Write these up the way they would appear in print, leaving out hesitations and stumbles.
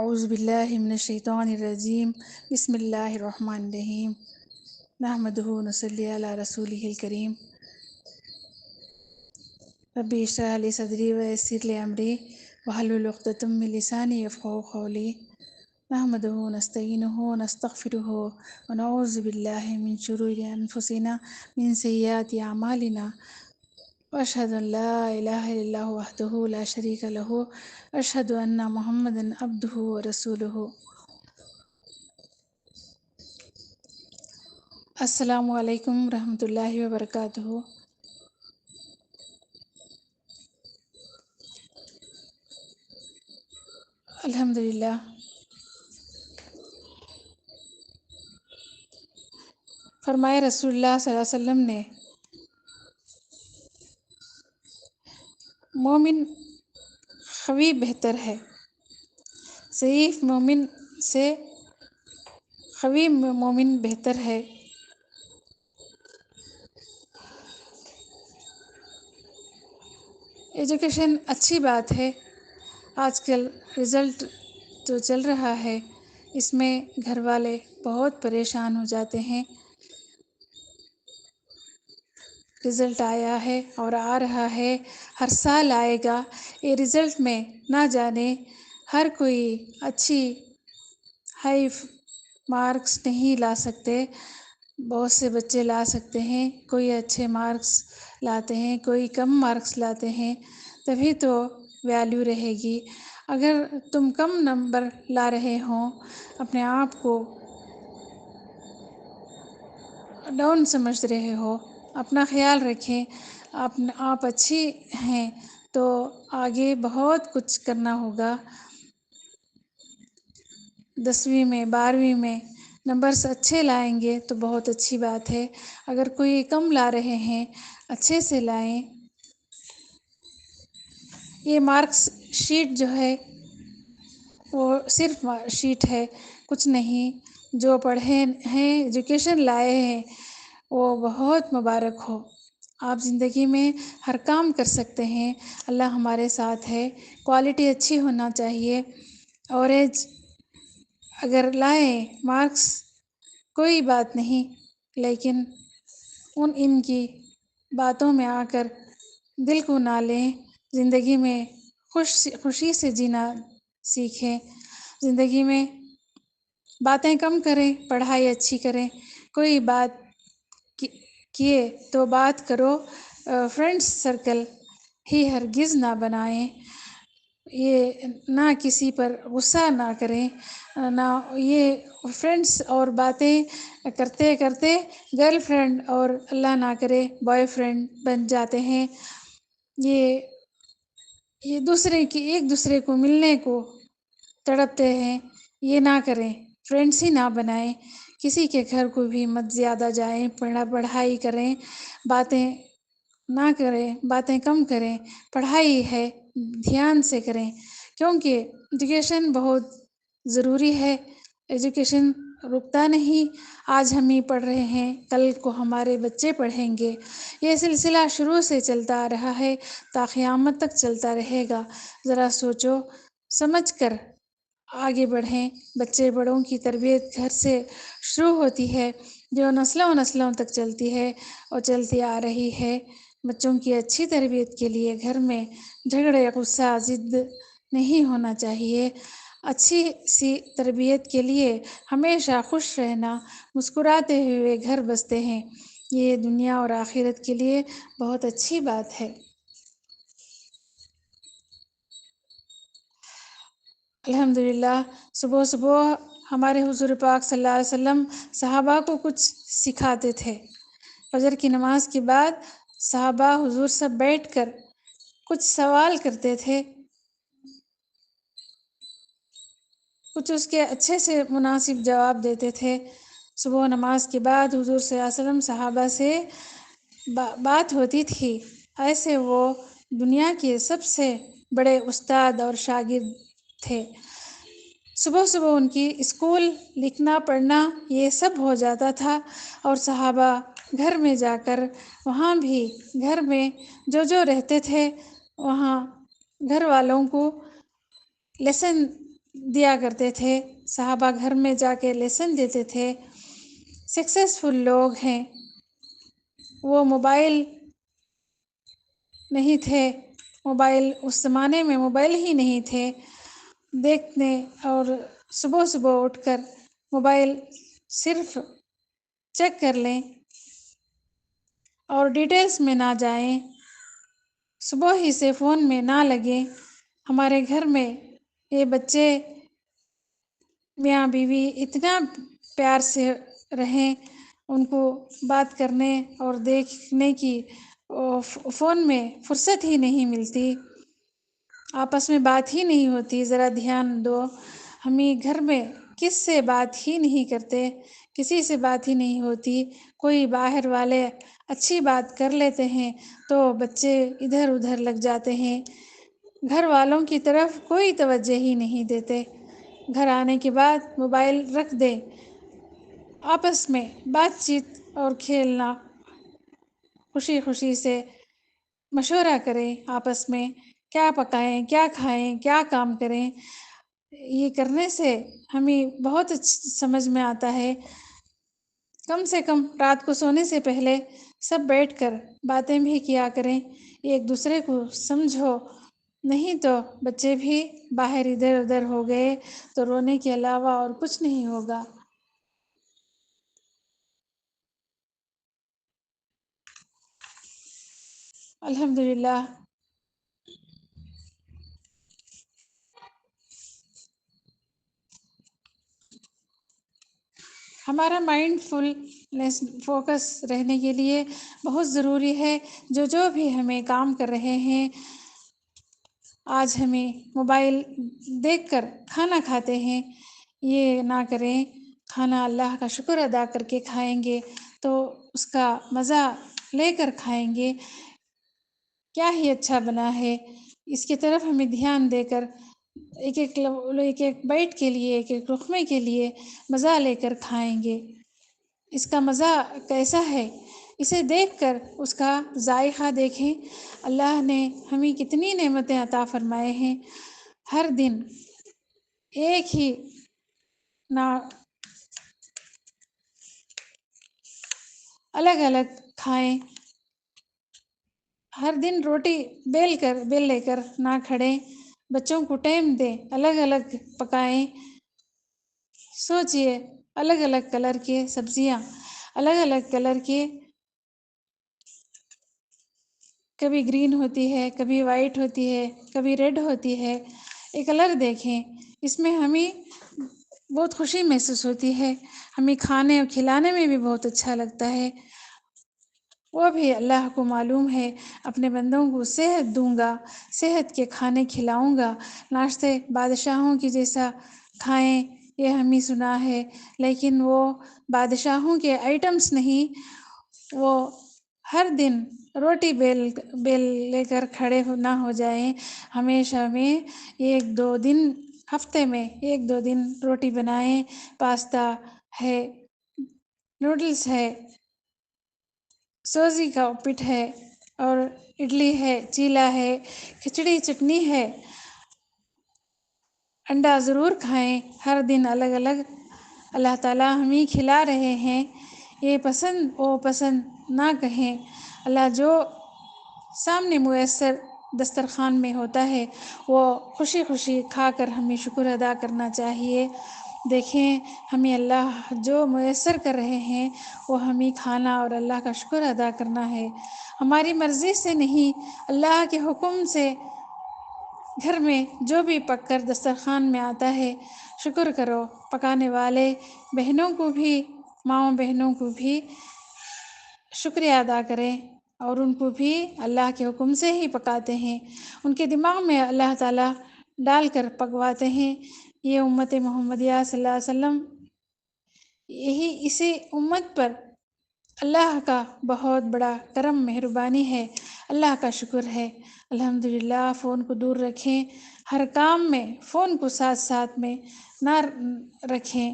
اعوذ باللہ من الشیطان الرجیم بسم اللہ الرحمن الرحیم نحمدہ ونصلی علی رسولہ الکریم ربی اشرح لی صدری ویسر لی امری واحلل عقدۃ من لسانی یفقہوا قولی نحمدہ ونستعینہ ونستغفرہ ونعوذ باللہ من شرور انفسنا من سیئات اعمالنا واشہد ان لا الہ الا اللہ وحدہ لا شریک لہ واشہد ان محمدا عبدہ ورسولہ۔ السلام علیکم ورحمۃ اللہ وبرکاتہ۔ الحمدللہ فرمائے رسول اللہ صلی اللہ علیہ وسلم نے، مومن قوی بہتر ہے، ضعیف مومن سے قوی مومن بہتر ہے۔ ایجوکیشن اچھی بات ہے۔ آج کل رزلٹ جو چل رہا ہے اس میں گھر والے بہت پریشان ہو جاتے ہیں۔ رزلٹ آیا ہے اور آ رہا ہے، ہر سال آئے گا۔ یہ رزلٹ میں نہ جانے ہر کوئی اچھی ہائی مارکس نہیں لا سکتے، بہت سے بچے لا سکتے ہیں، کوئی اچھے مارکس لاتے ہیں، کوئی کم مارکس لاتے ہیں، تبھی تو ویلیو رہے گی۔ اگر تم کم نمبر لا رہے ہوں، اپنے آپ کو ڈاؤن سمجھ رہے ہو، اپنا خیال رکھیں۔ آپ اچھی ہیں تو آگے بہت کچھ کرنا ہوگا۔ 10ویں میں 12ویں میں نمبرز اچھے لائیں گے تو بہت اچھی بات ہے۔ اگر کوئی کم لا رہے ہیں، اچھے سے لائیں۔ یہ مارکس شیٹ جو ہے وہ صرف شیٹ ہے، کچھ نہیں۔ جو پڑھے ہیں، ایجوکیشن لائے ہیں، وہ بہت مبارک ہو۔ آپ زندگی میں ہر کام کر سکتے ہیں، اللہ ہمارے ساتھ ہے۔ کوالٹی اچھی ہونا چاہیے۔ اوریج اگر لائیں مارکس کوئی بات نہیں، لیکن ان کی باتوں میں آ کر دل کو نہ لیں۔ زندگی میں خوشی سے جینا سیکھیں۔ زندگی میں باتیں کم کریں، پڑھائی اچھی کریں۔ کوئی بات کیے تو بات کرو، فرینڈس سرکل ہی ہرگز نہ بنائیں۔ یہ نہ کسی پر غصہ نہ کریں، نہ یہ فرینڈس اور باتیں کرتے کرتے گرل فرینڈ اور اللہ نہ کرے بوائے فرینڈ بن جاتے ہیں۔ یہ ایک دوسرے کو ملنے کو تڑپتے ہیں، یہ نہ کریں، فرینڈس ہی نہ بنائیں۔ کسی کے گھر کو بھی مت زیادہ جائیں، پڑھائی کریں، باتیں نہ کریں، باتیں کم کریں۔ پڑھائی ہے دھیان سے کریں، کیونکہ ایجوکیشن بہت ضروری ہے۔ ایجوکیشن رکتا نہیں۔ آج ہم ہی پڑھ رہے ہیں، کل کو ہمارے بچے پڑھیں گے۔ یہ سلسلہ شروع سے چلتا آ رہا ہے، تا قیامت تک چلتا رہے گا۔ ذرا سوچو سمجھ کر آگے بڑھیں۔ بچے بڑوں کی تربیت گھر سے شروع ہوتی ہے، جو نسلوں نسلوں تک چلتی ہے اور چلتی آ رہی ہے۔ بچوں کی اچھی تربیت کے لیے گھر میں جھگڑے، غصہ، ضد نہیں ہونا چاہیے۔ اچھی سی تربیت کے لیے ہمیشہ خوش رہنا، مسکراتے ہوئے گھر بستے ہیں۔ یہ دنیا اور آخرت کے لیے بہت اچھی بات ہے۔ الحمدللہ صبح صبح ہمارے حضور پاک صلی اللہ علیہ وسلم صحابہ کو کچھ سکھاتے تھے۔ فجر کی نماز کے بعد صحابہ حضور سے بیٹھ کر کچھ سوال کرتے تھے، کچھ اس کے اچھے سے مناسب جواب دیتے تھے۔ صبح نماز کے بعد حضور صلی اللہ علیہ وسلم صحابہ سے بات ہوتی تھی، ایسے وہ دنیا کے سب سے بڑے استاد اور شاگرد تھے۔ صبح صبح ان کی اسکول لکھنا پڑھنا یہ سب ہو جاتا تھا، اور صحابہ گھر میں جا کر وہاں بھی گھر میں جو رہتے تھے وہاں گھر والوں کو لیسن دیا کرتے تھے، صحابہ گھر میں جا کے لیسن دیتے تھے۔ سکسیسفل لوگ ہیں، وہ موبائل نہیں تھے، موبائل اس زمانے میں موبائل ہی نہیں تھے، دیکھنے اور صبح صبح اٹھ کر موبائل صرف چیک کر لیں اور ڈیٹیلز میں نہ جائیں، صبح ہی سے فون میں نہ لگیں۔ ہمارے گھر میں یہ بچے میاں بیوی اتنا پیار سے رہیں، ان کو بات کرنے اور دیکھنے کی فون میں فرصت ہی نہیں ملتی، آپس میں بات ہی نہیں ہوتی۔ ذرا دھیان دو، ہمیں گھر میں کس سے بات ہی نہیں کرتے، کسی سے بات ہی نہیں ہوتی۔ کوئی باہر والے اچھی بات کر لیتے ہیں تو بچے ادھر ادھر لگ جاتے ہیں، گھر والوں کی طرف کوئی توجہ ہی نہیں دیتے۔ گھر آنے کے بعد موبائل رکھ دیں، آپس میں بات چیت اور کھیلنا، خوشی خوشی سے مشورہ کریں، آپس میں کیا پکائیں، کیا کھائیں، کیا کام کریں۔ یہ کرنے سے ہمیں بہت سمجھ میں آتا ہے۔ کم سے کم رات کو سونے سے پہلے سب بیٹھ کر باتیں بھی کیا کریں، ایک دوسرے کو سمجھو، نہیں تو بچے بھی باہر ادھر ادھر ہو گئے تو رونے کے علاوہ اور کچھ نہیں ہوگا۔ الحمدللہ ہمارا مائنڈ فلنس فوکس رہنے کے لیے بہت ضروری ہے۔ جو بھی ہمیں کام کر رہے ہیں، آج ہمیں موبائل دیکھ کر کھانا کھاتے ہیں، یہ نہ کریں۔ کھانا اللہ کا شکر ادا کر کے کھائیں گے تو اس کا مزہ لے کر کھائیں گے، کیا ہی اچھا بنا ہے، اس کی طرف ہمیں دھیان دے کر ایک ایک بائٹ کے لیے، ایک ایک لقمے کے لیے مزہ لے کر کھائیں گے۔ اس کا مزہ کیسا ہے، اسے دیکھ کر اس کا ذائقہ دیکھیں۔ اللہ نے ہمیں کتنی نعمتیں عطا فرمائے ہیں، ہر دن ایک ہی نہ الگ الگ کھائیں، ہر دن روٹی بیل لے کر نہ کھڑیں، بچوں کو ٹائم دیں، الگ الگ پکائیں۔ سوچئے الگ الگ کلر کے سبزیاں، الگ الگ کلر کے، کبھی گرین ہوتی ہے، کبھی وائٹ ہوتی ہے، کبھی ریڈ ہوتی ہے، یہ کلر دیکھیں، اس میں ہمیں بہت خوشی محسوس ہوتی ہے، ہمیں کھانے اور کھلانے میں بھی بہت اچھا لگتا ہے۔ وہ بھی اللہ کو معلوم ہے، اپنے بندوں کو صحت دوں گا، صحت کے کھانے کھلاؤں گا، ناشتے بادشاہوں کی جیسا کھائیں، یہ ہمیں سنا ہے، لیکن وہ بادشاہوں کے آئٹمس نہیں، وہ ہر دن روٹی بیل لے کر کھڑے نہ ہو جائیں، ہمیشہ میں ایک دو دن، ہفتے میں ایک دو دن روٹی بنائیں، پاستا ہے، نوڈلس ہے، سوزی کا اپٹ ہے، اور اڈلی ہے، چیلا ہے، کھچڑی چٹنی ہے، انڈا ضرور کھائیں، ہر دن الگ الگ۔ اللہ تعالیٰ ہمیں کھلا رہے ہیں، یہ پسند وہ پسند نہ کہیں، اللہ جو سامنے میسر دسترخوان میں ہوتا ہے وہ خوشی خوشی کھا کر ہمیں شکر ادا کرنا چاہیے۔ دیکھیں ہمیں اللہ جو میسر کر رہے ہیں وہ ہمیں کھانا اور اللہ کا شکر ادا کرنا ہے، ہماری مرضی سے نہیں، اللہ کے حکم سے گھر میں جو بھی پک کر دسترخوان میں آتا ہے شکر کرو۔ پکانے والے بہنوں کو بھی، ماؤں بہنوں کو بھی شکریہ ادا کریں، اور ان کو بھی اللہ کے حکم سے ہی پکاتے ہیں، ان کے دماغ میں اللہ تعالیٰ ڈال کر پکواتے ہیں۔ یہ امت محمدیہ صلی اللہ علیہ وسلم، اسی امت پر اللہ کا بہت بڑا کرم مہربانی ہے، اللہ کا شکر ہے۔ الحمدللہ فون کو دور رکھیں، ہر کام میں فون کو ساتھ میں نہ رکھیں۔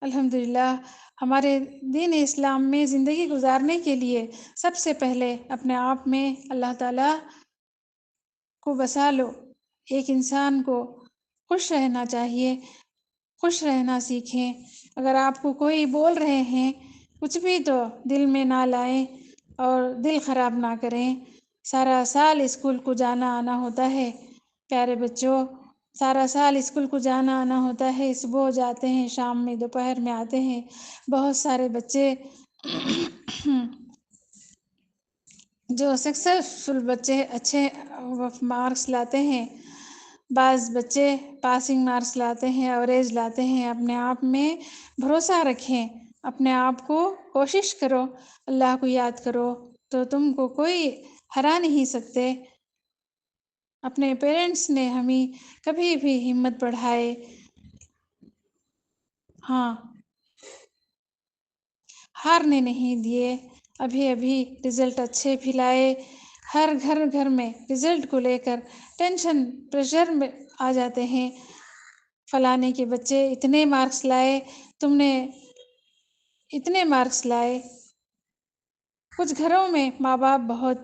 الحمدللہ ہمارے دین اسلام میں زندگی گزارنے کے لیے سب سے پہلے اپنے آپ میں اللہ تعالیٰ کو بسا لو۔ ایک انسان کو خوش رہنا چاہیے، خوش رہنا سیکھیں۔ اگر آپ کو کوئی بول رہے ہیں کچھ بھی تو دل میں نہ لائیں اور دل خراب نہ کریں۔ سارا سال اسکول کو جانا آنا ہوتا ہے پیارے بچوں، سارا سال اسکول کو جانا آنا ہوتا ہے، صبح جاتے ہیں، شام میں دوپہر میں آتے ہیں۔ بہت سارے بچے جو سکسیسفل بچے اچھے مارکس لاتے ہیں، بعض بچے پاسنگ مارکس لاتے ہیں، ایوریج لاتے ہیں۔ اپنے آپ میں بھروسہ رکھیں، اپنے آپ کو کوشش کرو، اللہ کو یاد کرو تو تم کو کوئی ہرا نہیں سکتے۔ اپنے پیرنٹس نے ہمیں کبھی بھی ہمت بڑھائے، ہاں ہارنے نہیں دیے۔ ابھی ابھی رزلٹ اچھے بھی لائے۔ ہر گھر میں رزلٹ کو لے کر ٹینشن پریشر میں آ جاتے ہیں، فلانے کے بچے اتنے مارکس لائے، تم نے اتنے مارکس لائے۔ کچھ گھروں میں ماں باپ بہت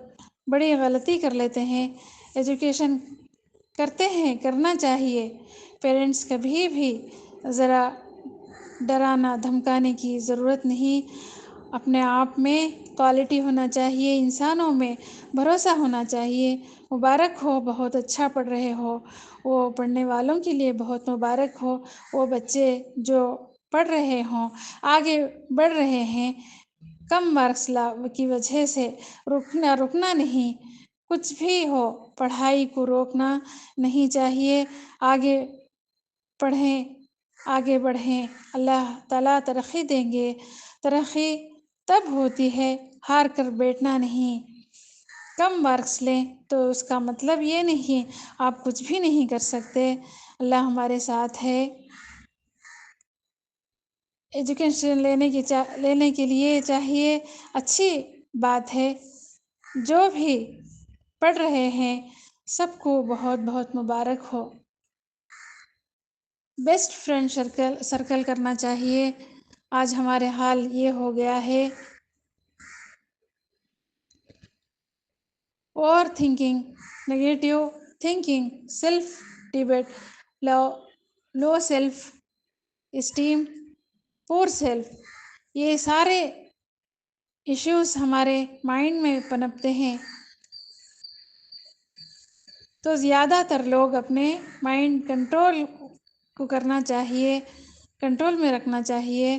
بڑی غلطی کر لیتے ہیں۔ ایجوکیشن کرتے ہیں، کرنا چاہیے۔ پیرنٹس کبھی بھی ذرا ڈرانا دھمکانے کی ضرورت نہیں۔ اپنے آپ میں کوالٹی ہونا چاہیے، انسانوں میں بھروسہ ہونا چاہیے۔ مبارک ہو، بہت اچھا پڑھ رہے ہو، وہ پڑھنے والوں کے لیے بہت مبارک ہو۔ وہ بچے جو پڑھ رہے ہوں، آگے بڑھ رہے ہیں، کم مارکس کی وجہ سے رکنا نہیں۔ کچھ بھی ہو، پڑھائی کو روکنا نہیں چاہیے۔ آگے پڑھیں، آگے بڑھیں، اللہ تعالیٰ ترقی دیں گے۔ ترقی تب ہوتی ہے، ہار کر بیٹھنا نہیں۔ کم مارکس لیں تو اس کا مطلب یہ نہیں آپ کچھ بھی نہیں کر سکتے، اللہ ہمارے ساتھ ہے۔ ایجوکیشن لینے کے لیے چاہیے، اچھی بات ہے۔ جو بھی پڑھ رہے ہیں سب کو بہت بہت مبارک ہو۔ بیسٹ فرینڈ سرکل کرنا چاہیے۔ آج ہمارے حال یہ ہو گیا ہے۔ Over thinking, negative thinking, self debate, low self esteem, poor self, یہ سارے ایشوز ہمارے مائنڈ میں پنپتے ہیں۔ تو زیادہ تر لوگ اپنے مائنڈ کنٹرول کو کرنا چاہیے، کنٹرول میں رکھنا چاہیے۔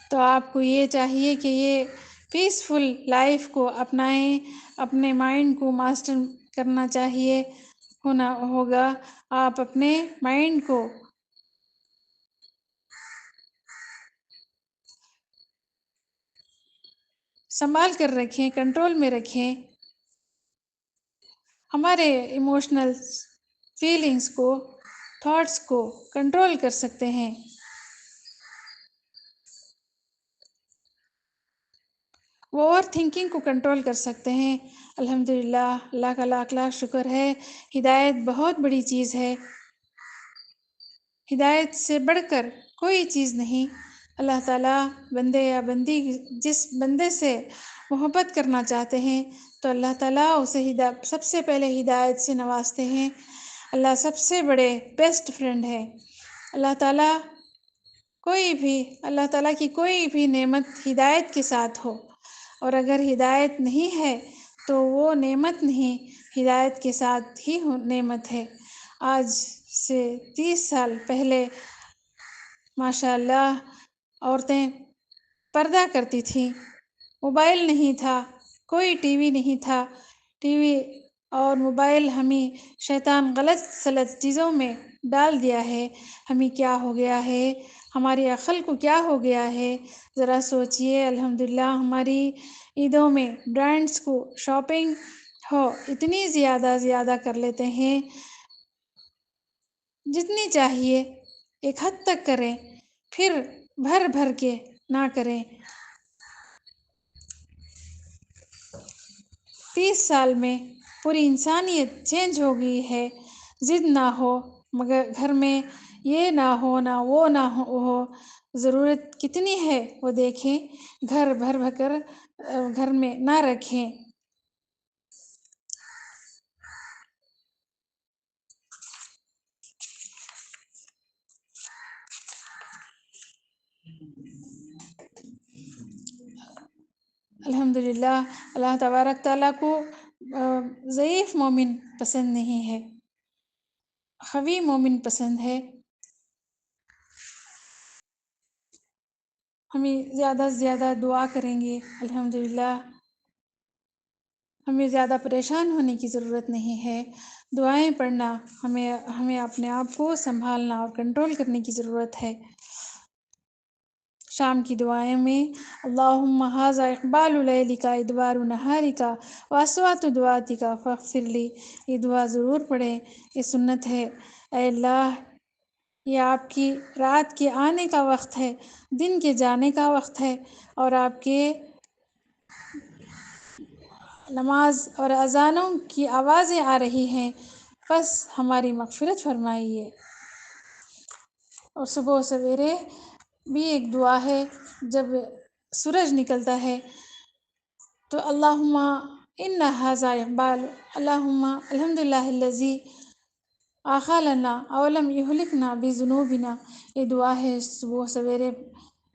تو آپ کو یہ چاہیے کہ یہ پیسفل لائف کو اپنائیں، اپنے مائنڈ کو ماسٹر کرنا چاہیے ہوگا۔ آپ اپنے مائنڈ کو سنبھال کر رکھیں، کنٹرول میں رکھیں۔ ہمارے ایموشنل فیلنگز کو، تھاٹس کو کنٹرول کر سکتے ہیں۔ وہ اوور تھنکنگ کو کنٹرول کر سکتے ہیں۔ الحمدللہ، اللہ کا لاکھ لاکھ شکر ہے۔ ہدایت بہت بڑی چیز ہے، ہدایت سے بڑھ کر کوئی چیز نہیں۔ اللہ تعالیٰ بندے یا بندی جس بندے سے محبت کرنا چاہتے ہیں تو اللہ تعالیٰ اسے سب سے پہلے ہدایت سے نوازتے ہیں۔ اللہ سب سے بڑے بیسٹ فرینڈ ہے۔ اللہ تعالیٰ کی کوئی بھی نعمت ہدایت کے ساتھ ہو، اور اگر ہدایت نہیں ہے تو وہ نعمت نہیں، ہدایت کے ساتھ ہی نعمت ہے۔ آج سے 30 سال پہلے ماشاء اللہ عورتیں پردہ کرتی تھیں، موبائل نہیں تھا، کوئی ٹی وی نہیں تھا۔ ٹی وی اور موبائل ہمیں شیطان غلط سلط چیزوں میں ڈال دیا ہے۔ ہمیں کیا ہو گیا ہے، ہماری عقل کو کیا ہو گیا ہے، ذرا سوچئے۔ الحمدللہ ہماری عیدوں میں برانڈس کو شاپنگ ہو اتنی زیادہ کر لیتے ہیں، جتنی چاہیے ایک حد تک کریں، پھر بھر کے نہ کریں۔ 30 سال میں پوری انسانیت چینج ہو گئی ہے۔ ضد نہ ہو، مگر گھر میں یہ نہ ہو نہ وہ نہ ہو، ضرورت کتنی ہے وہ دیکھیں، گھر بھر کر گھر میں نہ رکھیں۔ الحمدللہ، اللہ تبارک تعالیٰ کو ضعیف مومن پسند نہیں ہے، قوی مومن پسند ہے۔ ہمیں زیادہ سے زیادہ دعا کریں گے الحمدللہ، ہمیں زیادہ پریشان ہونے کی ضرورت نہیں ہے۔ دعائیں پڑھنا، ہمیں اپنے آپ کو سنبھالنا اور کنٹرول کرنے کی ضرورت ہے۔ شام کی دعائیں میں اللہم ھذا اقبال لیلک ادبار نہارک واصوات دعاتک فاغفر لی، یہ دعا ضرور پڑھیں، یہ سنت ہے۔ اے اللہ، یہ آپ کی رات کے آنے کا وقت ہے، دن کے جانے کا وقت ہے، اور آپ کے نماز اور اذانوں کی آوازیں آ رہی ہیں، بس ہماری مغفرت فرمائیے۔ اور صبح و سویرے بھی ایک دعا ہے، جب سورج نکلتا ہے تو اللہم ان ھذا اقبال، اللہم الحمدللہ الذی آخالنا اولم یہلکنا بذنوبنا، یہ دعا ہے صبح و سویرے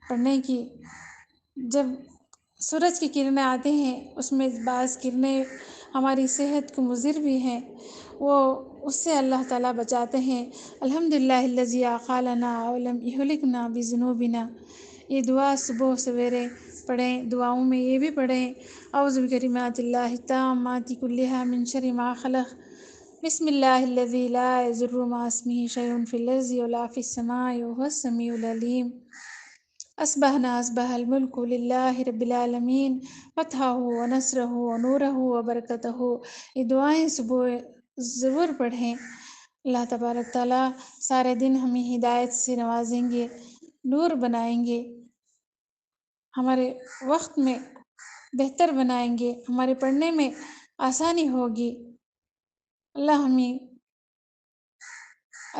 پڑھنے کی۔ جب سورج کی کرنیں آتے ہیں، اس میں بعض کرنیں ہماری صحت کو مضر بھی ہیں، وہ اس سے اللہ تعالیٰ بچاتے ہیں۔ الحمدللہ الذی آخالنا اولم یہلکنا بذنوبنا، یہ دعا صبح و سویرے پڑھیں۔ دعاؤں میں یہ بھی پڑھیں اعوذ بکلمات اللہ التامات کلھا من شر ما خلق، بسم اللہ الذی لا یضر مع اسمہ شیء فی الارض ولا فی السماء وهو السمیع العلیم۔ اصبحنا اصبح الملک للہ رب العالمین فتحہ ونصرہ ونورہ وبرکتہ، یہ دعائیں صبح ضرور پڑھیں۔ اللہ تبارک تعالیٰ سارے دن ہمیں ہدایت سے نوازیں گے، نور بنائیں گے، ہمارے وقت میں بہتر بنائیں گے، ہمارے پڑھنے میں آسانی ہوگی۔ اللہ ہمیں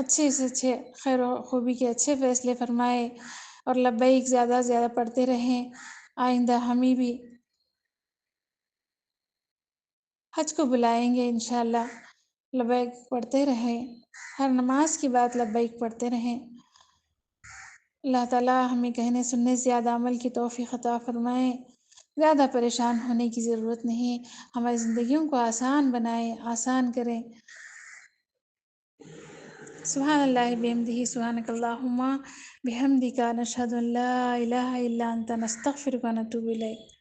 اچھے سے اچھے خیر و خوبی کے اچھے فیصلے فرمائے، اور لبیک زیادہ سے زیادہ پڑھتے رہیں۔ آئندہ ہمیں بھی حج کو بلائیں گے انشاءاللہ، لبیک پڑھتے رہیں، ہر نماز کے بعد لبیک پڑھتے رہیں۔ اللہ تعالیٰ ہمیں کہنے سننے سے زیادہ عمل کی توفیق عطا فرمائے۔ زیادہ پریشان ہونے کی ضرورت نہیں، ہماری زندگیوں کو آسان بنائیں، آسان کریں۔ سبحان اللہ بحمدہ، سبحانک اللہم بحمدک، نشہد ان لا الہ الا انت، نستغفرک ونتوب الیک۔